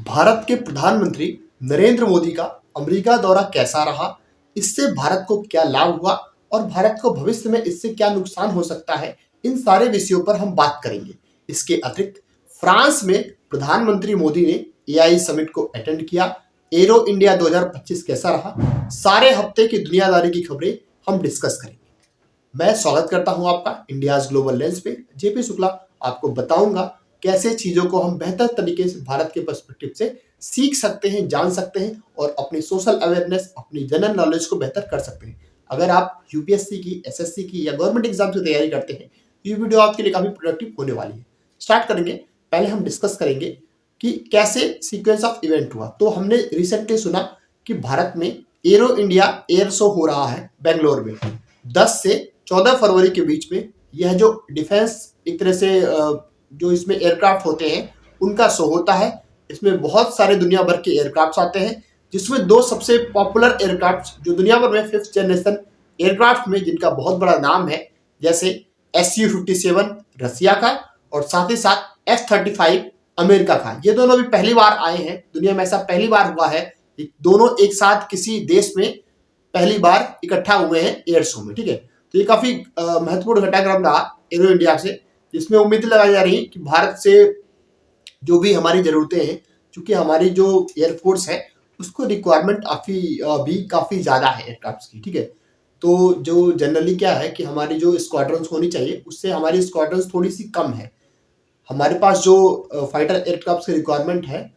भारत के प्रधानमंत्री नरेंद्र मोदी का अमेरिका दौरा कैसा रहा, इससे भारत को क्या लाभ हुआ और भारत को भविष्य में इससे क्या नुकसान हो सकता है, इन सारे विषयों पर हम बात करेंगे। इसके अतिरिक्त फ्रांस में प्रधानमंत्री मोदी ने एआई समिट को अटेंड किया। एरो इंडिया 2025 कैसा रहा, सारे हफ्ते की दुनियादारी की खबरें हम डिस्कस करेंगे। मैं स्वागत करता हूं आपका इंडियाज ग्लोबल लेंस पे। जेपी शुक्ला आपको बताऊंगा कैसे चीजों को हम बेहतर तरीके से भारत के पर्सपेक्टिव से सीख सकते हैं, जान सकते हैं और अपनी सोशल अवेयरनेस, अपनी जनरल नॉलेज को बेहतर कर सकते हैं। अगर आप यूपीएससी की, एसएससी की या गवर्नमेंट एग्जाम की तैयारी करते हैं, ये वीडियो आपके लिए काफी प्रोडक्टिव होने वाली है। स्टार्ट करेंगे। पहले हम डिस्कस करेंगे कि कैसे सीक्वेंस ऑफ इवेंट हुआ। तो हमने रिसेंटली सुना कि भारत में एरो इंडिया एयर शो हो रहा है बेंगलोर में 10 से 14 फरवरी के बीच में। यह जो डिफेंस एक तरह से जो इसमें एयरक्राफ्ट होते हैं उनका शो होता है। इसमें बहुत सारे दुनिया भर के एयरक्राफ्ट आते हैं, जिसमें दो सबसे पॉपुलर एयरक्राफ्ट जो दुनिया भर में 5th जनरेशन एयरक्राफ्ट में जिनका बहुत बड़ा नाम है, जैसे Su-57 रसिया का और साथ ही साथ F-35 अमेरिका का। ये दोनों भी पहली बार आए हैं दुनिया में, ऐसा पहली बार हुआ है। दोनों एक साथ किसी देश में पहली बार इकट्ठा हुए हैं एयर शो में। ठीक है, तो ये काफी महत्वपूर्ण घटनाक्रम रहा एरो इंडिया से, जिसमें उम्मीद लगाई जा रही है कि भारत से जो भी हमारी जरूरतें हैं, क्योंकि हमारी जो एयरफोर्स है उसको रिक्वायरमेंट काफी ज्यादा है एयरक्राफ्ट की। ठीक है, तो जो जनरली क्या है कि हमारी जो स्क्वाड्रंस होनी चाहिए उससे हमारी स्क्वाड्रंस थोड़ी सी कम है। हमारे पास जो फाइटर एयरक्राफ्ट की रिक्वायरमेंट है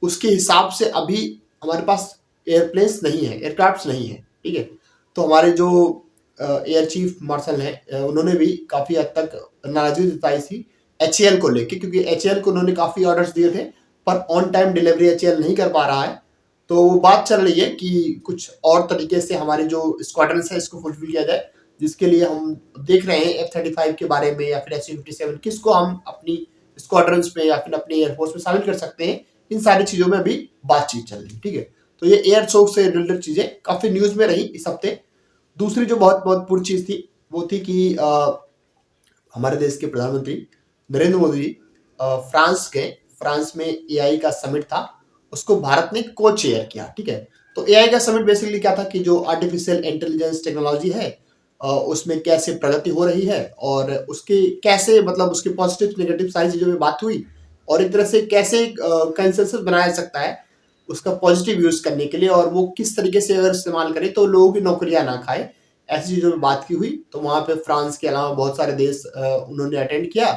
उसके हिसाब से अभी हमारे पास एयरप्लेन्स नहीं है, एयरक्राफ्ट नहीं है। ठीक है, तो हमारे जो एयर चीफ मार्शल हैं उन्होंने भी काफी हद तक नाराजगी जताई थी एचएएल को लेके, क्योंकि एचएएल को उन्होंने काफी ऑर्डर्स दिए थे पर ऑन टाइम डिलीवरी एचएएल नहीं कर पा रहा है। तो वो बात चल रही है कि कुछ और तरीके से हमारी जो स्क्वाड्रंस है इसको फुलफिल किया जाए, जिसके लिए हम देख रहे हैं F-35 के बारे में या फिर Su-57 किसको हम अपनी स्क्वाड्रंस में या फिर अपनी एयरफोर्स में शामिल कर सकते हैं। इन सारी चीजों में अभी बातचीत चल रही है। ठीक है, तो ये एयर शो से रिलेटेड चीजें काफी न्यूज में रही इस हफ्ते। दूसरी जो बहुत महत्वपूर्ण चीज थी वो थी कि हमारे देश के प्रधानमंत्री नरेंद्र मोदी जी फ्रांस गए। फ्रांस में एआई का समिट था, उसको भारत ने को चेयर किया। ठीक है, तो एआई का समिट बेसिकली क्या था कि जो आर्टिफिशियल इंटेलिजेंस टेक्नोलॉजी है उसमें कैसे प्रगति हो रही है और उसके कैसे मतलब उसके पॉजिटिव नेगेटिव सारी चीजों में बात हुई और एक तरह से कैसे कंसेंसस बनाया जा सकता है उसका पॉजिटिव यूज करने के लिए, और वो किस तरीके से अगर इस्तेमाल करे तो लोगों की नौकरियां ना खाए, ऐसी चीजों में बात की हुई। तो वहां पे फ्रांस के अलावा बहुत सारे देश उन्होंने अटेंड किया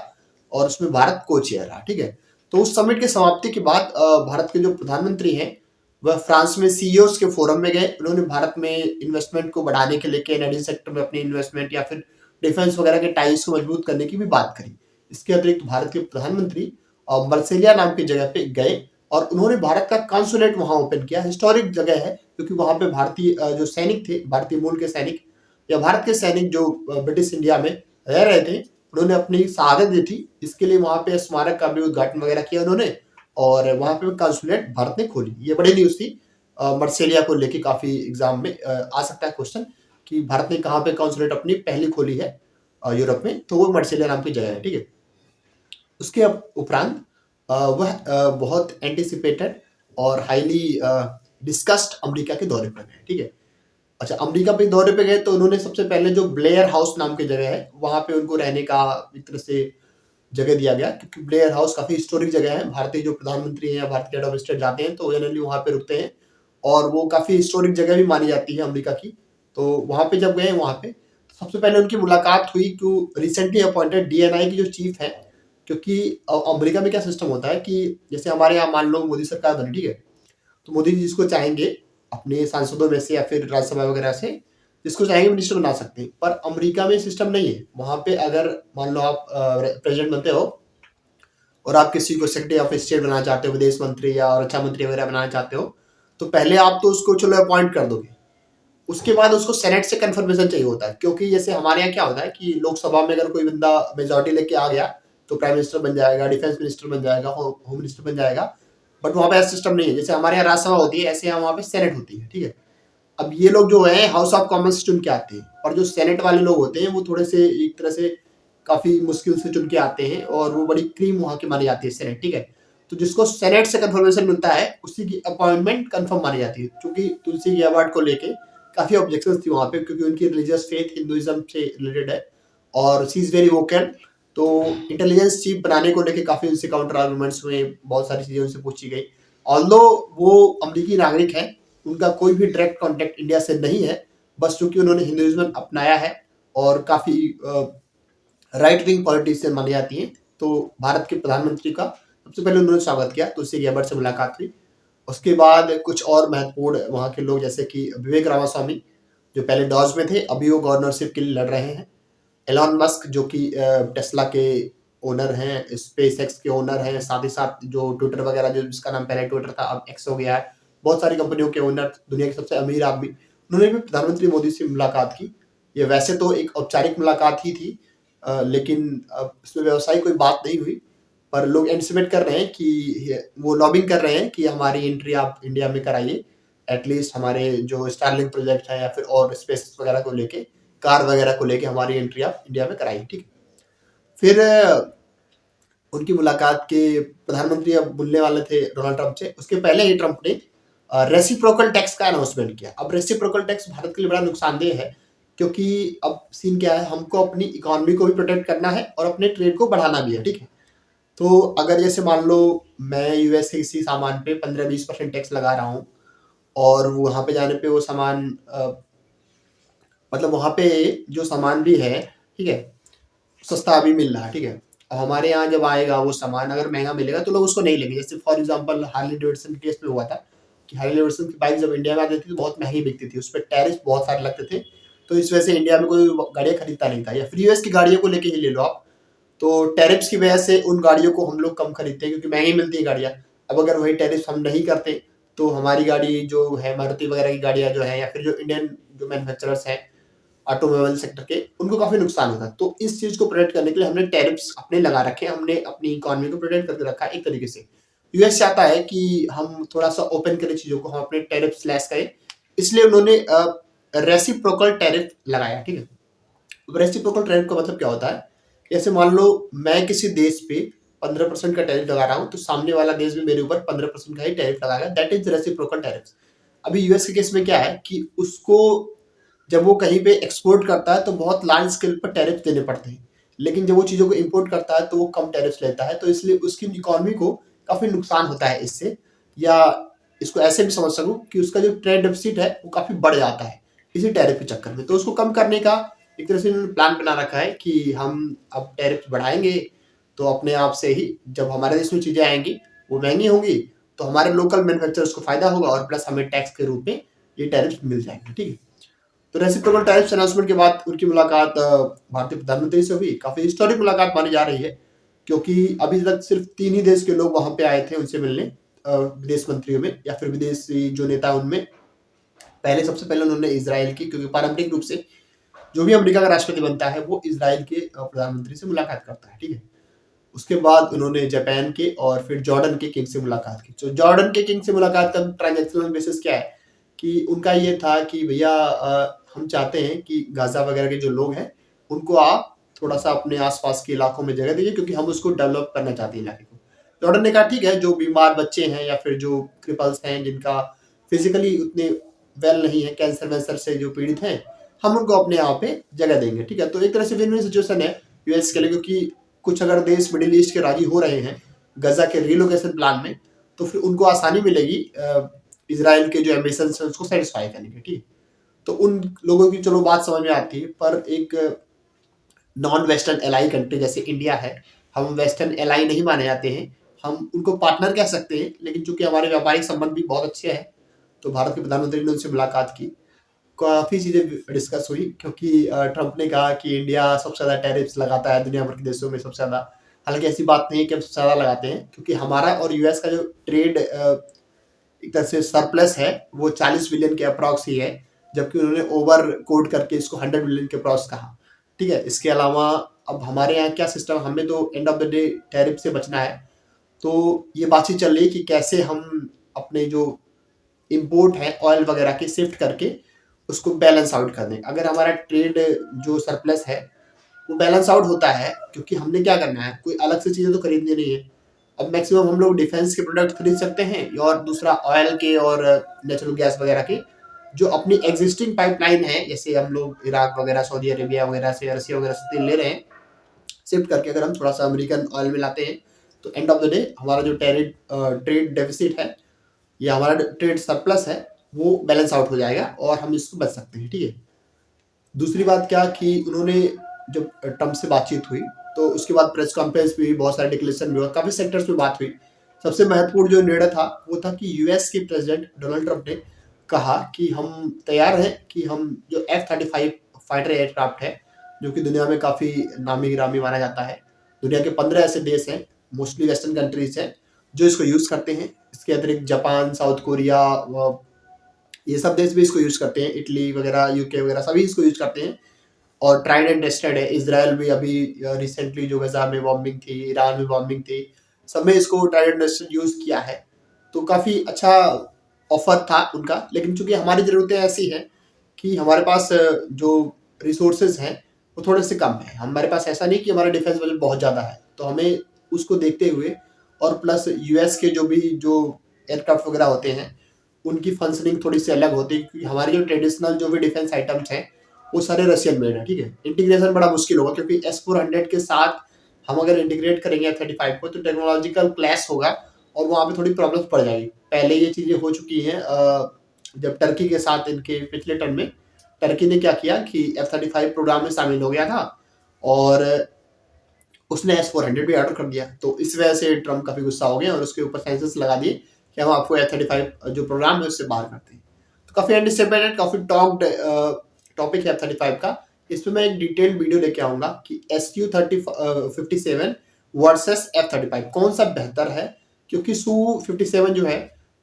और उसमें भारत को चेयर रहा। ठीक है, तो उस समिट के समाप्ति के बाद भारत के जो प्रधानमंत्री हैं वह फ्रांस में सीईओज के फोरम में गए। उन्होंने भारत में इन्वेस्टमेंट को बढ़ाने के लिए कैनेडियन सेक्टर में अपनी इन्वेस्टमेंट या फिर डिफेंस वगैरह के टाइज को मजबूत करने की भी बात करी। इसके अतिरिक्त भारत के प्रधानमंत्री मर्सेलिया नाम की जगह पे गए और उन्होंने भारत का कॉन्सुलेट वहां ओपन किया। हिस्टोरिक जगह है क्योंकि वहां पे भारतीय जो सैनिक थे, भारतीय मूल के सैनिक या भारत के सैनिक जो ब्रिटिश इंडिया में रह रहे थे, उन्होंने अपनी शहादत दी थी। इसके लिए वहां पे स्मारक का भी उद्घाटन वगैरह किया उन्होंने और वहां पे कॉन्सुलेट भारत ने खोली। ये बड़ी न्यूज थी। मर्सेलिया को लेके काफी एग्जाम में आ सकता है क्वेश्चन कि भारत ने कहाँ पे कॉन्सुलेट अपनी पहली खोली है यूरोप में, तो वो मर्सेलिया नाम की जगह है। ठीक है, उसके उपरांत वह बहुत एंटिसिपेटेड और हाईली डिस्कस्ड अमेरिका के दौरे पर गए। ठीक है, अच्छा, अमेरिका पे दौरे पे गए तो उन्होंने सबसे पहले जो ब्लेयर हाउस नाम की जगह है वहां पे उनको रहने का एक तरह से जगह दिया गया, क्योंकि ब्लेयर हाउस काफी हिस्टोरिक जगह है। भारतीय जो प्रधानमंत्री हैं या भारत के हेड ऑफ स्टेट जाते हैं तो जनरली वहां पे रुकते हैं और वो काफी हिस्टोरिक जगह भी मानी जाती है अमेरिका की। तो वहां पे जब गए वहां पे सबसे पहले उनकी मुलाकात हुई कि रिसेंटली अपॉइंटेड डीएनआई की जो चीफ है, क्योंकि अमेरिका में क्या सिस्टम होता है कि जैसे हमारे यहाँ मान लो मोदी सरकार बनी, ठीक है, तो मोदी जी जिसको चाहेंगे अपने सांसदों में से या फिर राज्यसभा वगैरह से जिसको चाहेंगे मिनिस्टर बना सकते हैं। पर अमेरिका में सिस्टम नहीं है। वहां पे अगर मान लो आप प्रेसिडेंट बनते हो और आप किसी को सेक्रेटरी ऑफ स्टेट बनाना चाहते हो, विदेश मंत्री या रक्षा मंत्री वगैरह बनाना चाहते हो, तो पहले आप तो उसको चलो अपॉइंट कर दोगे, उसके बाद उसको सेनेट से कंफर्मेशन चाहिए होता है। क्योंकि जैसे हमारे यहाँ क्या होता है कि लोकसभा में अगर कोई बंदा मेजोरिटी लेके आ गया तो प्राइम मिनिस्टर बन जाएगा, डिफेंस मिनिस्टर बन जाएगा, होम मिनिस्टर बन जाएगा। बट वहां पे ऐसा सिस्टम नहीं है। जैसे हमारे यहाँ राज्यसभा होती है ऐसे यहाँ वहां पे सेनेट होती है। ठीक है, अब ये लोग जो है हाउस ऑफ कॉमन्स से चुन के आते हैं और जो सेनेट वाले लोग होते हैं वो थोड़े से एक तरह से काफी मुश्किल से चुन के आते हैं और वो बड़ी क्रीम वहां की मानी जाती है सेनेट। ठीक है, तो जिसको सेनेट से कंफर्मेशन मिलता है उसी की अपॉइंटमेंट कंफर्म मानी जाती है। क्योंकि तुलसी गेबार्ड को लेके काफी ऑब्जेक्शंस थी वहां पे, क्योंकि उनकी रिलीजियस फेथ हिंदुइज्म से रिलेटेड है और सी इज वेरी वोकल। तो इंटेलिजेंस चीफ बनाने को लेके काफी उनसे काउंटर आर्गुमेंट्स हुए, बहुत सारी चीजें उनसे पूछी गई। ऑल्दो वो अमरीकी नागरिक है, उनका कोई भी डायरेक्ट कॉन्टेक्ट इंडिया से नहीं है, बस चूंकि उन्होंने हिंदुइज्म अपनाया है और काफी राइट विंग पॉलिटिशियन मानी जाती है। तो भारत के प्रधानमंत्री का सबसे पहले उन्होंने स्वागत किया, तुलसी गेबार्ड से मुलाकात हुई। उसके बाद कुछ और महत्वपूर्ण वहाँ के लोग, जैसे कि विवेक रामास्वामी जो पहले डॉज में थे, अभी वो गवर्नरशिप के लिए लड़ रहे हैं। एलॉन मस्क जो कि टेस्ला के ओनर हैं, स्पेस एक्स के ओनर हैं, साथ ही साथ जो ट्विटर वगैरह, जो जिसका नाम पहले ट्विटर था अब एक्स हो गया है, बहुत सारी कंपनियों के ओनर, दुनिया के सबसे अमीर आदमी, उन्होंने भी प्रधानमंत्री मोदी से मुलाकात की। ये वैसे तो एक औपचारिक मुलाकात ही थी, लेकिन इसमें व्यवसायिक कोई बात नहीं हुई, पर लोग एंटिसिपेट कर रहे हैं कि वो लॉबिंग कर रहे हैं कि हमारी एंट्री आप इंडिया में कराइए, एटलीस्ट हमारे जो स्टारलिंक प्रोजेक्ट है या फिर और स्पेस वगैरह को लेके, कार वगैरह को लेके हमारी एंट्री आप इंडिया में कराइए। ठीक है, फिर उनकी मुलाकात के प्रधानमंत्री अब मिलने वाले थे डोनाल्ड ट्रंप से, उसके पहले ही ट्रंप ने रेसिप्रोकल टैक्स का अनाउंसमेंट किया। अब रेसिप्रोकल टैक्स भारत के लिए बड़ा नुकसानदेह है, क्योंकि अब सीन क्या है, हमको अपनी इकोनॉमी को भी प्रोटेक्ट करना है और अपने ट्रेड को बढ़ाना भी है। ठीक है, तो अगर जैसे मान लो मैं यूएस से किसी सामान पे 15-20% टैक्स लगा रहा हूँ और वहां पे जाने पे वो सामान मतलब वहां पे जो सामान भी है, ठीक है, सस्ता अभी मिल रहा है। ठीक है, और हमारे यहाँ जब आएगा वो सामान अगर महंगा मिलेगा तो लोग उसको नहीं लेंगे। जैसे फॉर एग्जांपल हार्ले डेविडसन के केस में हुआ था कि हार्ले डेविडसन की बाइक जब इंडिया में आती थी तो बहुत महंगी बिकती थी, उस पर टैरिफ बहुत सारे लगते थे, तो इस वजह से इंडिया में कोई गाड़ियाँ खरीदता नहीं था। या फिर यूएस की गाड़ियों को लेके ही ले लो आप, तो टैरिफ्स की वजह से उन गाड़ियों को हम लोग कम खरीदते हैं क्योंकि महंगी मिलती है गाड़ियाँ। अब अगर वही टैरिफ हम नहीं करते तो हमारी गाड़ी जो है, मारुति वगैरह की गाड़ियाँ जो है, या फिर जो इंडियन जो मैन्युफैक्चरर्स हैं ऑटोमोबाइल सेक्टर के, उनको काफी नुकसान होता है। तो इस चीज को प्रोटेक्ट करने के लिए हमने टैरिफ्स अपने लगा रखे हैं, हमने अपनी इकोनॉमी को प्रोटेक्ट करके रखा है एक तरीके से। यूएस चाहता है कि हम थोड़ा सा ओपन करें चीजों को, हम अपने टैरिफ लेस करें, इसलिए उन्होंने रेसिप्रोकल टैरिफ लगाया। ठीक है, रेसिप्रोकल टैरिफ का मतलब क्या होता है, जैसे मान लो मैं किसी देश पे 15% का टैरिफ लगा रहा हूँ, तो सामने वाला देश भी मेरे ऊपर 15% का ही टैरिफ लगाएगा, दैट इज रेसिप्रोकल टैरिफ। अभी यूएस के केस में क्या है कि उसको जब वो कहीं पे एक्सपोर्ट करता है तो बहुत लार्ज स्केल पर टैरिफ देने पड़ते हैं, लेकिन जब वो चीज़ों को इंपोर्ट करता है तो वो कम टैरिफ लेता है, तो इसलिए उसकी इकोनॉमी को काफ़ी नुकसान होता है इससे। या इसको ऐसे भी समझ सकूँ कि उसका जो ट्रेड डेफिसिट है वो काफ़ी बढ़ जाता है इसी टैरिफ के चक्कर में। तो उसको कम करने का एक तरह से उन्होंने प्लान बना रखा है कि हम अब टैरिफ बढ़ाएंगे तो अपने आप से ही जब हमारे देश में चीज़ें आएंगी वो महंगी होंगी, तो हमारे लोकल मैन्युफैक्चरर्स को फायदा होगा और प्लस हमें टैक्स के रूप में ये टैरिफ मिल जाएंगे। ठीक है, तो रेसिप्रोकल टैरिफ अनाउंसमेंट के बाद उनकी मुलाकात भारतीय प्रधानमंत्री से हुई, काफी हिस्टोरिक मुलाकात मानी जा रही है, क्योंकि अभी तक सिर्फ 3 ही देश के लोग वहां पे आए थे उनसे मिलने, विदेश मंत्रियों में या फिर विदेशी जो नेता उनमें। पहले सबसे पहले उन्होंने इजराइल की, क्योंकि पारंपरिक रूप से जो भी अमेरिका का राष्ट्रपति बनता है वो इजराइल के प्रधानमंत्री से मुलाकात करता है। ठीक है, उसके बाद उन्होंने जापान के और फिर जॉर्डन के किंग से मुलाकात की। तो जॉर्डन के किंग से मुलाकात का ट्रांजैक्शनल बेसिस क्या है कि उनका ये था कि भैया हम चाहते हैं कि गाजा वगैरह के जो लोग हैं उनको आप थोड़ा सा अपने आसपास के इलाकों में जगह दीजिए, क्योंकि हम उसको डेवलप करना चाहते हैं इलाके को। जॉर्डन ने कहा ठीक है, जो बीमार बच्चे हैं या फिर जो क्रिपल्स हैं जिनका फिजिकली उतने वेल नहीं है, कैंसर वैंसर से जो पीड़ित हैं, हम उनको अपने यहाँ पे जगह देंगे। ठीक है, तो एक तरह से विन विन सिचुएशन है यूएस के लिए, क्योंकि कुछ अगर देश मिडिल ईस्ट के राजी हो रहे हैं गजा के रिलोकेशन प्लान में, तो फिर उनको आसानी मिलेगी इजराइल के जो एम्बिशन है उसको सेटिस्फाई करने की। ठीक, तो उन लोगों की चलो बात समझ में आती है, पर एक नॉन वेस्टर्न एलाई कंट्री जैसे इंडिया है, हम वेस्टर्न एलाई नहीं माने जाते हैं, हम उनको पार्टनर कह सकते हैं, लेकिन चूंकि हमारे व्यापारिक संबंध भी बहुत अच्छे हैं, तो भारत के प्रधानमंत्री ने उनसे मुलाकात की, काफ़ी चीज़ें डिस्कस हुई, क्योंकि ट्रंप ने कहा कि इंडिया सबसे ज़्यादा टैरिफ्स लगाता है दुनिया भर के देशों में सबसे ज़्यादा। हालांकि ऐसी बात नहीं है कि हम सबसे ज़्यादा लगाते हैं, क्योंकि हमारा और यूएस का जो ट्रेड एक तरह से सरप्लस है वो 40 बिलियन के अप्रॉक्स ही है, जबकि उन्होंने ओवर कोड करके इसको 100 बिलियन के अप्रॉक्स कहा। ठीक है, इसके अलावा अब हमारे यहाँ क्या सिस्टम, हमें तो end of the day tariff से बचना है, तो ये बातचीत चल रही है कि कैसे हम अपने जो इम्पोर्ट है ऑयल वगैरह के शिफ्ट करके उसको बैलेंस आउट कर दें। अगर हमारा ट्रेड जो सरप्लस है वो बैलेंस आउट होता है, क्योंकि हमने क्या करना है, कोई अलग से चीज़ें तो खरीदनी नहीं है, अब मैक्सिमम हम लोग डिफेंस के प्रोडक्ट खरीद सकते हैं, और दूसरा ऑयल के और नेचुरल गैस वगैरह के जो अपनी एग्जिस्टिंग पाइपलाइन है, जैसे हम लोग इराक वगैरह, सऊदी अरेबिया वगैरह से, रसिया वगैरह से तेल ले रहे हैं, शिफ्ट करके अगर हम थोड़ा सा अमेरिकन ऑयल में लाते हैं, तो एंड ऑफ द डे हमारा जो ट्रेड डेफिसिट है या हमारा ट्रेड सरप्लस है वो बैलेंस आउट हो जाएगा और हम इसको बच सकते हैं। ठीक है। दूसरी बात क्या कि उन्होंने जब ट्रम्प से बातचीत हुई तो उसके बाद प्रेस कॉन्फ्रेंस भी हुई, बहुत सारे डिक्लेरेशन भी हुआ, काफी सेक्टर्स में बात हुई। सबसे महत्वपूर्ण जो निर्णय था वो था कि यूएस के प्रेसिडेंट डोनाल्ड ट्रंप ने कहा कि हम तैयार हैं कि हम जो F-35 फाइटर एयरक्राफ्ट है, जो कि दुनिया में काफी नामी गिरामी माना जाता है, दुनिया के 15 ऐसे देश हैं, मोस्टली वेस्टर्न कंट्रीज हैं, जो इसको यूज करते हैं। इसके अतिरिक्त जापान, साउथ कोरिया, ये सब देश भी इसको यूज करते हैं, इटली वगैरह, यूके वगैरह सभी इसको यूज करते हैं। और ट्राइड एंड टेस्टेड है। इसराइल भी अभी रिसेंटली जो गजा में बॉम्बिंग थी, ईरान में बॉम्बिंग थी, सब में इसको ट्राइड एंड टेस्टेड यूज किया है। तो काफी अच्छा ऑफर था उनका, लेकिन चूंकि हमारी जरूरतें ऐसी हैं कि हमारे पास जो रिसोर्सेज हैं वो थोड़े से कम है। हमारे पास ऐसा नहीं कि हमारा डिफेंस बजट बहुत ज़्यादा है, तो हमें उसको देखते हुए और प्लस यूएस के जो एयरक्राफ्ट वगैरह होते हैं उनकी फंक्शनिंग थोड़ी सी अलग होती है, क्योंकि हमारे जो ट्रेडिशनल जो भी डिफेंस आइटम्स हैं वो सारे रशियन मेड है। ठीक है। इंटीग्रेशन बड़ा मुश्किल होगा, क्योंकि S-400 के साथ हम अगर इंटीग्रेट करेंगे F-35 को तो टेक्नोलॉजिकल क्लैश होगा और वहाँ पे थोड़ी प्रॉब्लम्स पड़ जाएगी। पहले ये चीज़ें हो चुकी हैं। जब टर्की के साथ इनके पिछले टर्म में टर्की ने क्या किया कि F-35 प्रोग्राम में शामिल हो गया था और उसने S-400 भी ऑर्डर कर दिया। तो इस वजह से ट्रम्प काफी गुस्सा हो गए और उसके ऊपर सेंसस लगा दिए कि हम आपको F-35 जो प्रोग्राम है उससे बाहर करते हैं। तो काफी एंटिसिपेटेड, काफी टॉक्ड टॉपिक है F-35 का। इसमें मैं एक डिटेल्ड वीडियो लेके आऊंगा कि Su-57 वर्सेस F-35 कौन सा बेहतर है, क्योंकि Su-57 जो है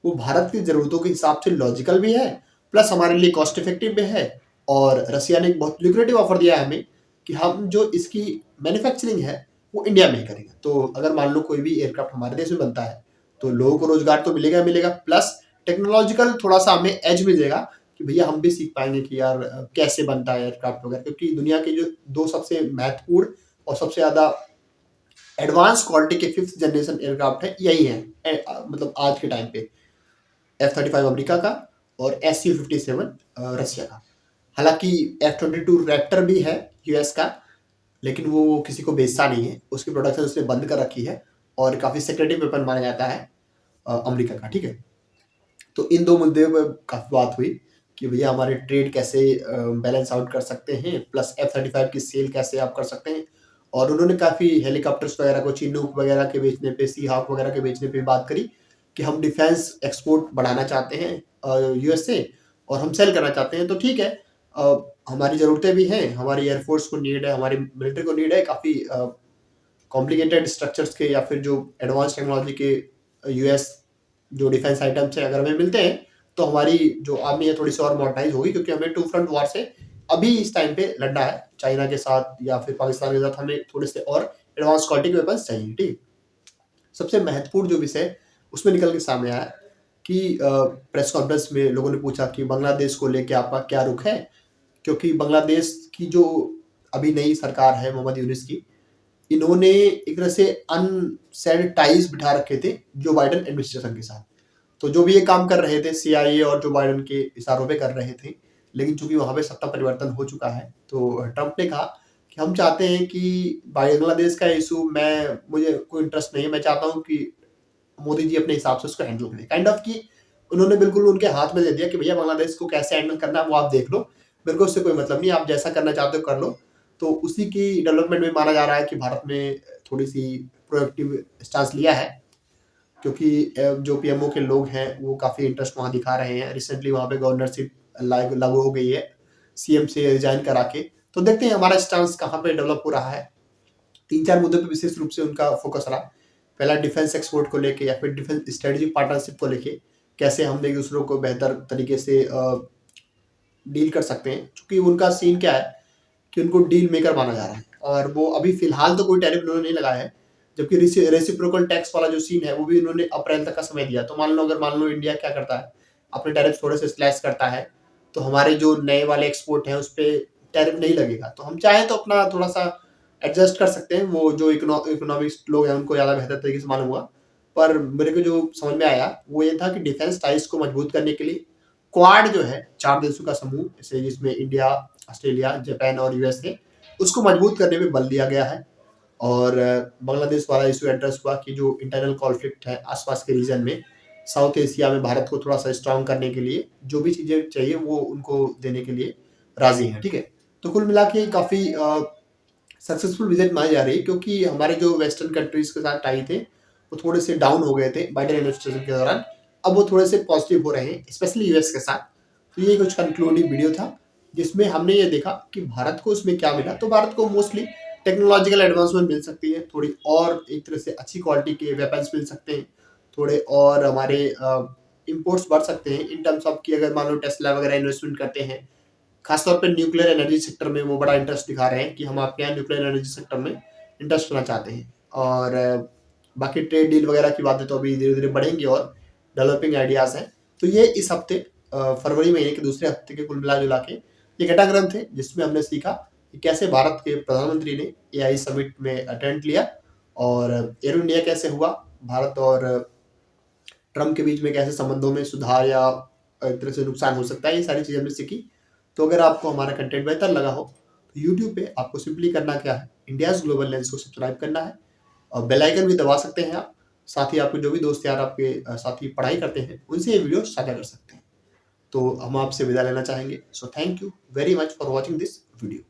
वो भारत की जरूरतों के हिसाब से लॉजिकल भी है, प्लस हमारे लिए कॉस्ट इफेक्टिव भी है। और रसिया ने एक बहुत ल्यूक्रेटिव ऑफर दिया है हमें कि हम जो इसकी मैन्युफैक्चरिंग है वो इंडिया में ही करेंगे। तो अगर मान लो कोई भी एयरक्राफ्ट हमारे देश में बनता है तो लोगों को रोजगार तो मिलेगा मिलेगा, प्लस टेक्नोलॉजिकल थोड़ा सा हमें एज मिलेगा कि भैया हम भी सीख पाएंगे कि यार कैसे बनता है एयरक्राफ्ट वगैरह। क्योंकि दुनिया के जो दो सबसे महत्वपूर्ण और सबसे ज्यादा एडवांस क्वालिटी के 5th जनरेशन एयरक्राफ्ट है यही है, मतलब आज के टाइम पे F-35 अमेरिका का और Su-57 रसिया का। हालांकि F-22 रैप्टर भी है यूएस का, लेकिन वो किसी को बेचता नहीं है, उसकी प्रोडक्शन उसने बंद कर रखी है और काफी सेक्रेटिव वेपन माना जाता है अमेरिका का। ठीक है। तो इन दो मुद्दों पर काफी बात हुई कि भैया हमारे ट्रेड कैसे बैलेंस आउट कर सकते हैं, प्लस F-35 की सेल कैसे आप कर सकते हैं। और उन्होंने काफी हेलीकॉप्टर्स वगैरह को, चिनूक वगैरह के बेचने पे, सी हाक वगैरह के बेचने पे बात करी कि हम डिफेंस एक्सपोर्ट बढ़ाना चाहते हैं यूएस से और हम सेल करना चाहते हैं। तो ठीक है, हमारी ज़रूरतें भी हैं, हमारी एयरफोर्स को नीड है, हमारी मिलिट्री को नीड है काफ़ी कॉम्प्लिकेटेड स्ट्रक्चर्स के या फिर जो एडवांस टेक्नोलॉजी के यूएस जो डिफेंस आइटम्स हैं अगर हमें मिलते हैं तो हमारी जो आर्मी है थोड़ी सी और मॉडर्नाइज होगी, क्योंकि हमें टू फ्रंट वॉर से अभी इस टाइम पे लड़ना है, चाइना के साथ या फिर पाकिस्तान के साथ हमें थोड़े से और एडवांस क्वालिटी के वेपन्स चाहिए। ठीक। सबसे महत्वपूर्ण जो विषय उसमें निकल के सामने आया कि प्रेस कॉन्फ्रेंस में लोगों ने पूछा कि बांग्लादेश को लेके आपका क्या रुख है, क्योंकि बांग्लादेश की जो अभी नई सरकार है मोहम्मद यूनिस की, इन्होंने एक तरह से अनसेड टाइज बिठा रखे थे जो बाइडन एडमिनिस्ट्रेशन के साथ। तो जो भी ये काम कर रहे थे CIA और जो बाइडन के इशारों पे कर रहे थे, लेकिन चूंकि वहां पे सत्ता परिवर्तन हो चुका है तो ट्रंप ने कहा कि हम चाहते हैं कि बांग्लादेश का इशू मुझे कोई इंटरेस्ट नहीं है, मैं चाहता हूँ कि मोदी जी अपने हिसाब से उसको हैंडल करें। काइंड ऑफ कि उन्होंने बिल्कुल उनके हाथ में दे दिया कि भैया बांग्लादेश को कैसे हैंडल करना है वो आप देख लो, मेरे को उससे कोई मतलब नहीं, आप जैसा करना चाहते हो कर लो। तो उसी की डेवलपमेंट में माना जा रहा है कि भारत में थोड़ी सी प्रोएक्टिव स्टांस लिया है, क्योंकि जो PMO के लोग हैं वो काफ़ी इंटरेस्ट वहाँ दिखा रहे हैं। रिसेंटली वहाँ पे गवर्नरशिप लागू हो गई है CM से रिजाइन करा के। तो देखते हैं हमारा स्टांस कहाँ पे डेवलप हो रहा है। 3-4 मुद्दों पे विशेष रूप से उनका फोकस रहा। पहला डिफेंस एक्सपोर्ट को लेके या फिर डिफेंस स्ट्रेटेजिक पार्टनरशिप को लेके कैसे हम एक दूसरों को बेहतर तरीके से डील कर सकते हैं, क्योंकि उनका सीन क्या है कि उनको डील मेकर माना जा रहा है और वो अभी फिलहाल तो कोई टैरिफ उन्होंने नहीं लगाया है, जबकि रेसिप्रोकल टैक्स वाला जो सीन है वो भी उन्होंने अप्रैल तक का समय दिया। तो मान लो इंडिया क्या करता है, अपने टैरिफ थोड़े से स्लैश करता है, तो हमारे जो नए वाले एक्सपोर्ट हैं उस पर टैरिफ नहीं लगेगा। तो हम चाहें तो अपना थोड़ा सा एडजस्ट कर सकते हैं। वो जो इकोनॉमिक्स लोग हैं उनको ज़्यादा बेहतर तरीके से मालूम हुआ। पर मेरे को जो समझ में आया वो ये था कि डिफेंस टाइज को मजबूत करने के लिए क्वाड जो है 4 देशों का समूह, जैसे जिसमें इंडिया, ऑस्ट्रेलिया, जापान और यूएसए, उसको मजबूत करने पे बल दिया गया है। और बांग्लादेश वाला इशू एड्रेस हुआ कि जो इंटरनल कॉन्फ्लिक्ट है आसपास के रीजन में, साउथ एशिया में भारत को थोड़ा सा स्ट्रांग करने के लिए जो भी चीजें चाहिए वो उनको देने के लिए राजी हैं। ठीक है, तो कुल मिला के काफी सक्सेसफुल विजिट मानी जा रही है, क्योंकि हमारे जो वेस्टर्न कंट्रीज के साथ टाई थे वो थोड़े से डाउन हो गए थे बाइडेन एडमिनिस्ट्रेशन के दौरान। अब वो थोड़े से पॉजिटिव हो रहे हैं, स्पेशली यूएस के साथ। तो ये कुछ कंक्लूडिंग वीडियो था जिसमें हमने ये देखा कि भारत को उसमें क्या मिला। तो भारत को मोस्टली टेक्नोलॉजिकल एडवांसमेंट मिल सकती है, थोड़ी और एक तरह से अच्छी क्वालिटी के वेपन्स मिल सकते हैं, थोड़े और हमारे इम्पोर्ट्स बढ़ सकते हैं इन टर्म्स ऑफ कि अगर मान लो टेस्ला वगैरह इन्वेस्टमेंट करते हैं, खासतौर पे न्यूक्लियर एनर्जी सेक्टर में वो बड़ा इंटरेस्ट दिखा रहे हैं कि हम आपके यहाँ न्यूक्लियर एनर्जी सेक्टर में इंटरेस्ट करना चाहते हैं। और बाकी ट्रेड डील वगैरह की बातें तो अभी धीरे धीरे बढ़ेंगी और डेवलपिंग आइडियाज हैं। तो ये इस हफ्ते फरवरी महीने के दूसरे हफ्ते के कुल मिला जुला के ये घटनाक्रम थे जिसमें हमने सीखा कि कैसे भारत के प्रधानमंत्री ने एआई समिट में अटेंड लिया और एरो इंडिया कैसे हुआ, भारत और ट्रम्प के बीच में कैसे संबंधों में सुधार या एक तरह से नुकसान हो सकता है, ये सारी चीजें हमने सीखी। तो अगर आपको हमारा कंटेंट बेहतर लगा हो तो यूट्यूब पे आपको सिंपली करना क्या है, इंडियाज ग्लोबल लेंस को सब्सक्राइब करना है और बेल आइकन भी दबा सकते हैं आप। साथ ही आपके जो भी दोस्त यार आपके साथी पढ़ाई करते हैं उनसे ये वीडियो साझा कर सकते हैं। तो हम आपसे विदा लेना चाहेंगे। So thank you very much for watching this video.